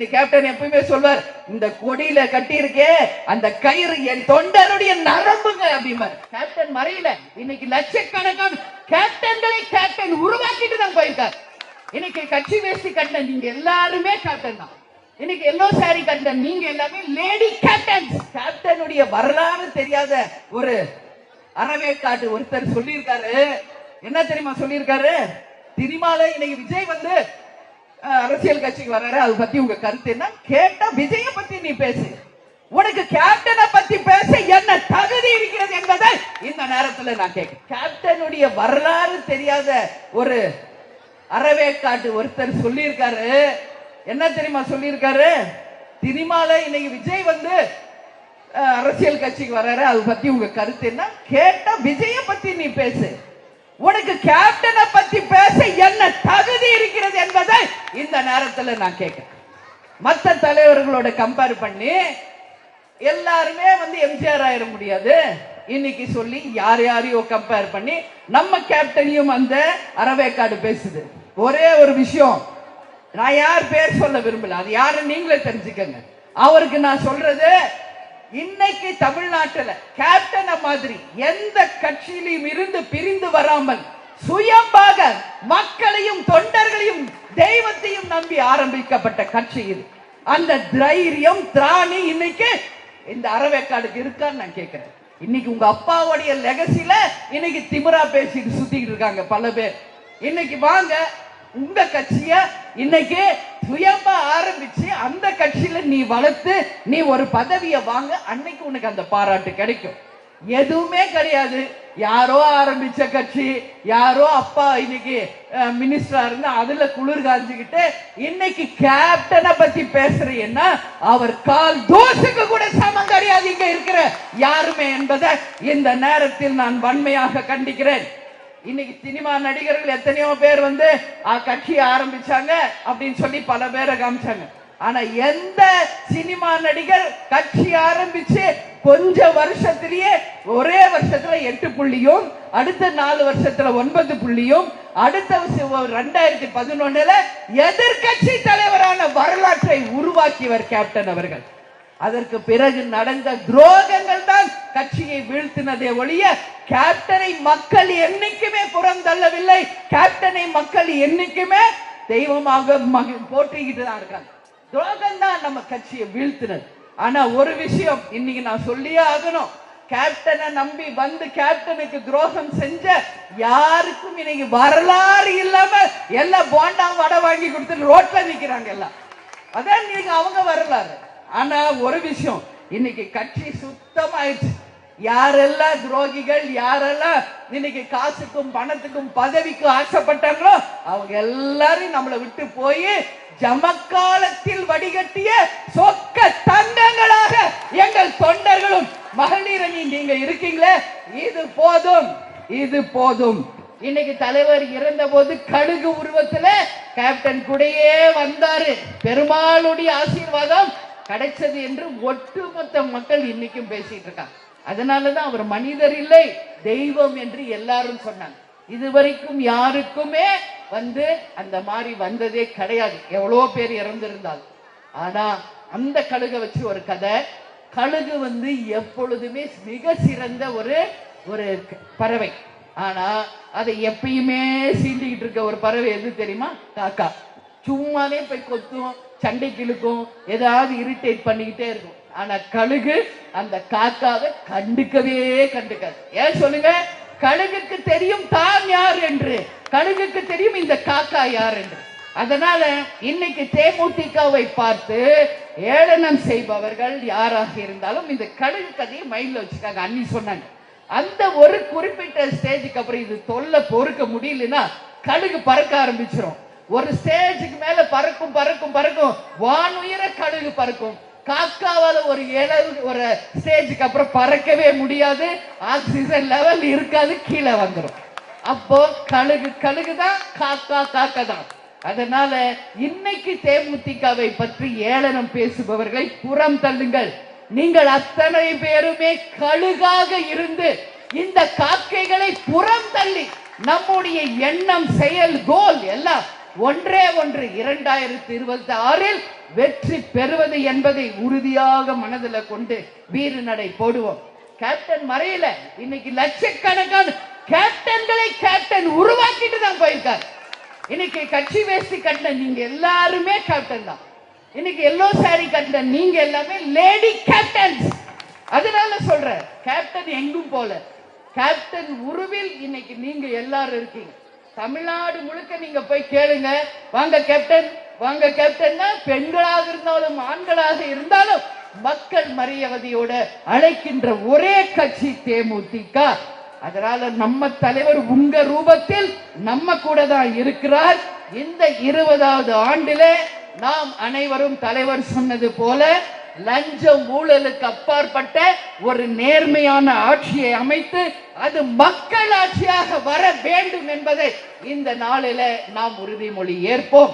இந்த கேப்டன் எப்பவுமே சொல்வார், இந்த கொடியில கட்டி இருக்கே அந்த கயிறு என் தொண்டருடைய நரம்புங்க அப்படிம்பார். கேப்டன் மறையில இன்னைக்கு லட்சக்கணக்கான கேப்டன்களை கேப்டன் உருவாக்கிட்டு தான் போயிருக்கார். இன்னைக்கு கட்சி வேஷ்டி கட்டின நீங்க எல்லாருமே கேப்டன் தான். இன்னைக்கு எல்லோ சாரி கட்டின நீங்க எல்லாமே லேடி கேப்டன். கேப்டனுடைய வரலாறு தெரியாத ஒரு அறவேக்காட்டு ஒருத்தர் சொல்லியிருக்காரு. என்ன தெரியுமா சொல்லியிருக்காரு? சினிமால இன்னைக்கு விஜய் வந்து அரசியல் கட்சிக்கு வர்றாரு, அது பத்தி உங்க கருத்து என்ன கேட்டா, விஜய பத்தி நீ பேசு, உனக்கு கேப்டனை பத்தி பேச என்ன தகுதி இருக்கிறது என்பதை இந்த நேரத்தில் நான் கேட்கிறேன். கேப்டனுடைய வரலாறு தெரியாத ஒரு அறவேக்காட்டு ஒருத்தர் சொல்லியிருக்காரு. என்ன தெரியுமா சொல்லியிருக்காரு? சினிமால இன்னைக்கு விஜய் வந்து அரசியல் கட்சிக்கு வர்றாரு, அது பத்தி உங்க கருத்து என்ன கேட்டா, விஜய பத்தி நீ பேசு, உனக்கு கேப்டனை பத்தி பேச என்ன தகுதி இருக்கிறது என்பதை இந்த நேரத்தில் நான் கேட்கிறேன். மற்ற தலைவர்களோட கம்பேர் பண்ணி எல்லாருமே வந்து எம்ஜிஆர் ஆயிட முடியாது இன்னைக்கு சொல்லி யார் யாரையோ கம்பேர் பண்ணி நம்ம கேப்டனையும் அந்த அறவேக்காடு பேசுது. ஒரே ஒரு விஷயம், நான் யார் பேர் சொல்ல விரும்பல, அது யாரு நீங்களே தெரிஞ்சுக்கங்க. அவருக்கு நான் சொல்றது, இன்னைக்கு தமிழ்நாட்டில் கேப்டன் மாதிரி எந்த கட்சியிலும் இருந்து பிரிந்து வராமல் சுயமாக மக்களையும் தொண்டர்களையும் தெய்வத்தையும் நம்பி ஆரம்பிக்கப்பட்ட கட்சி இது. அந்த தைரியம் திராணி இன்னைக்கு இந்த அறவேக்காடுக்கு இருக்கான்னு நான் கேட்கிறேன். இன்னைக்கு உங்க அப்பாவுடைய லெகசில இன்னைக்கு திமிரா பேசிட்டு சுத்திட்டு இருக்காங்க பல பேர். இன்னைக்கு வாங்க, உங்க கட்சிய இன்னைக்கு சுயமா ஆரம்பிச்சு அந்த கட்சியில நீ வளர்த்து நீ ஒரு பதவியை வாங்க, அன்னைக்கு உனக்கு அந்த பாராட்டு கிடைக்கும். எதுவுமே கிடையாது. யாரோ ஆரம்பிச்ச கட்சி, யாரோ அப்பா இன்னைக்கு மினிஸ்டரா இருந்து அதுல குளிர் காஞ்சுக்கிட்டு இன்னைக்கு கேப்டனை பத்தி பேசுறீங்கன்னா அவர் கால் தோசுக்கு கூட சமம் கிடையாது இங்க இருக்கிற யாருமே என்பதை இந்த நேரத்தில் நான் வன்மையாக கண்டிக்கிறேன். இன்னைக்கு சினிமா நடிகர்கள் எத்தனையோ பேர் வந்து கட்சி ஆரம்பிச்சாங்க அப்படின்னு சொல்லி பல பேரை காமிச்சாங்க. ஆனா எந்த சினிமா நடிகர் கட்சி ஆரம்பிச்சு கொஞ்ச வருஷத்திலேயே ஒரே வருஷத்துல 8 புள்ளியும், அடுத்த 4 வருஷத்துல 9 புள்ளியும், அடுத்த 2011 எதிர்கட்சி தலைவரான வரலாற்றை உருவாக்கியவர் கேப்டன் அவர்கள். அதற்கு பிறகு நடந்த துரோகங்கள் தான் கட்சியை வீழ்த்தினதே ஒழிய கேப்டனை மக்கள் என்னைக்குமே புறந்தள்ளவில்லை. கேப்டனை மக்கள் என்னைக்குமே தெய்வமாக போற்றிக்கிட்டு தான் இருக்காங்க. துரோகம் தான் நம்ம கட்சியை வீழ்த்தினது. ஆனா ஒரு விஷயம் இன்னைக்கு நான் சொல்லியே ஆகணும், கேப்டனை நம்பி வந்து கேப்டனுக்கு துரோகம் செஞ்ச யாருக்கும் இன்னைக்கு வரலாறு இல்லாம எல்லாம் போண்டா வடை வாங்கி கொடுத்து ரோட்ல நிக்கிறாங்க எல்லாம். அதான் இன்னைக்கு அவங்க வரலாறு. ஆனா ஒரு விஷயம், இன்னைக்கு கட்சி சுத்தமாயிடுச்சு. யாரெல்லாம் துரோகிகள், யாரெல்லாம் இன்னைக்கு காசுக்கும் பணத்துக்கும் பதவிக்கும் ஆசைப்பட்டாங்களோ அவங்க எல்லாரும் நம்மளை விட்டு போய் ஜமக்காலத்தில் வடிகட்டிய சொக்க தங்கங்களாக எங்கள் தொண்டர்களும் மகளிரணி நீங்க இருக்கீங்களே, இது போதும், இது போதும். இன்னைக்கு தலைவர் இறந்த போது கடுகு உருவத்துல கேப்டன் கூடயே வந்தாரு. பெருமாளுடைய ஆசீர்வாதம் கிடைச்சது என்று ஒட்டுமொத்த மக்கள் இன்னைக்கும் பேசிட்டு இருக்காங்க. அதனாலதான் அவர் மனிதர் இல்லை தெய்வம் என்று எல்லாரும் சொன்னாங்க. இதுவரைக்கும் யாருக்குமே வந்து அந்த மாதிரி வந்ததே கிடையாது, எவ்வளோ பேர் இறந்திருந்தாங்க. ஆனா அந்த கழுகை வச்சு ஒரு கதை. கழுகு வந்து எப்பொழுதுமே மிக சிறந்த ஒரு ஒரு பறவை. ஆனா அதை எப்பயுமே சீண்டிக்கிட்டு இருக்க ஒரு பறவை எது தெரியுமா? காக்கா. சும்மாவே போய் கொத்தும், சண்டைக்கு இழுக்கும், ஏதாவது இரிட்டேட் பண்ணிக்கிட்டே இருக்கும். ஆனா கழுகு அந்த காக்காவை கண்டுக்கவே கண்டுக்காது. ஏன் சொல்லுங்க? கழுகுக்கு தெரியும் தான் யார் என்று, கழுகுக்கு தெரியும் இந்த காக்கா யார் என்று. அதனால இன்னைக்கு தேமுதிகவை பார்த்து ஏளனம் செய்பவர்கள் யாராக இருந்தாலும் இந்த கழுகு கதையை மைண்ட்ல வச்சுக்காங்க. அன்னி சொன்னாங்க, அந்த ஒரு குறிப்பிட்ட ஸ்டேஜுக்கு அப்புறம் இது தொல்லை பொறுக்க முடியலன்னா கழுகு பறக்க ஆரம்பிச்சிடும். ஒரு ஸ்டேஜுக்கு மேல பறக்கும் பறக்கும் பறக்கும், வானுயர கழுகு பறக்கும். காக்காவால ஒரு ஸ்டேஜுக்கு அப்புறம் பறக்கவே முடியாது, ஆக்சிஜன் லெவல் இருக்காது, கீழே வந்துடும். அப்போ கழுகுதான், காக்கா காக்கா தான். அதனால இன்னைக்கு தேமுதிகவை பற்றி ஏளனம் பேசுபவர்களை புறம் தள்ளுங்கள். நீங்கள் அத்தனை பேருமே கழுகாக இருந்து இந்த காக்கைகளை புறம் தள்ளி நம்முடைய எண்ணம், செயல், கோல் எல்லாம் ஒன்றே ஒன்று, 2026 வெற்றி பெறுவது என்பதை உறுதியாக மனதில் கொண்டு வீறு நடை போடுவோம். கேப்டன் மறையல, இன்னைக்கு லட்சக்கணக்கான கேப்டன்களை கேப்டன் உருவாக்கிட்டு தான் போயிருக்காரு. இன்னைக்கு கட்சி வேஷ்டி கட்டின நீங்க எல்லாருமே கேப்டன் தான். இன்னைக்கு எல்லோ சாரி கட்டின நீங்க எல்லாமே லேடி கேப்டன்ஸ். அதனால சொல்ற கேப்டன் எங்கும் போல, கேப்டன் உருவில் இன்னைக்கு நீங்க எல்லாரும் இருக்கீங்க. தமிழ்நாடு முழுக்க நீங்க போய் கேளுங்க, வாங்க கேப்டன், வாங்க கேப்டன். பெண்களாக இருந்தாலும் ஆண்களாக இருந்தாலும் மக்கள் மரியாதையோட அழைக்கின்ற ஒரே கட்சி தேமுதிக. அதனால நம்ம தலைவர் உங்க ரூபத்தில் நம்ம கூட தான் இருக்கிறார். இந்த 20வது ஆண்டிலே நாம் அனைவரும் தலைவர் சொன்னது போல லஞ்சம் ஊழலுக்கு அப்பாற்பட்ட ஒரு நேர்மையான ஆட்சியை அமைத்து அது மக்கள் ஆட்சியாக வர வேண்டும் என்பதை இந்த நாளில நாம் உறுதிமொழி ஏற்போம்.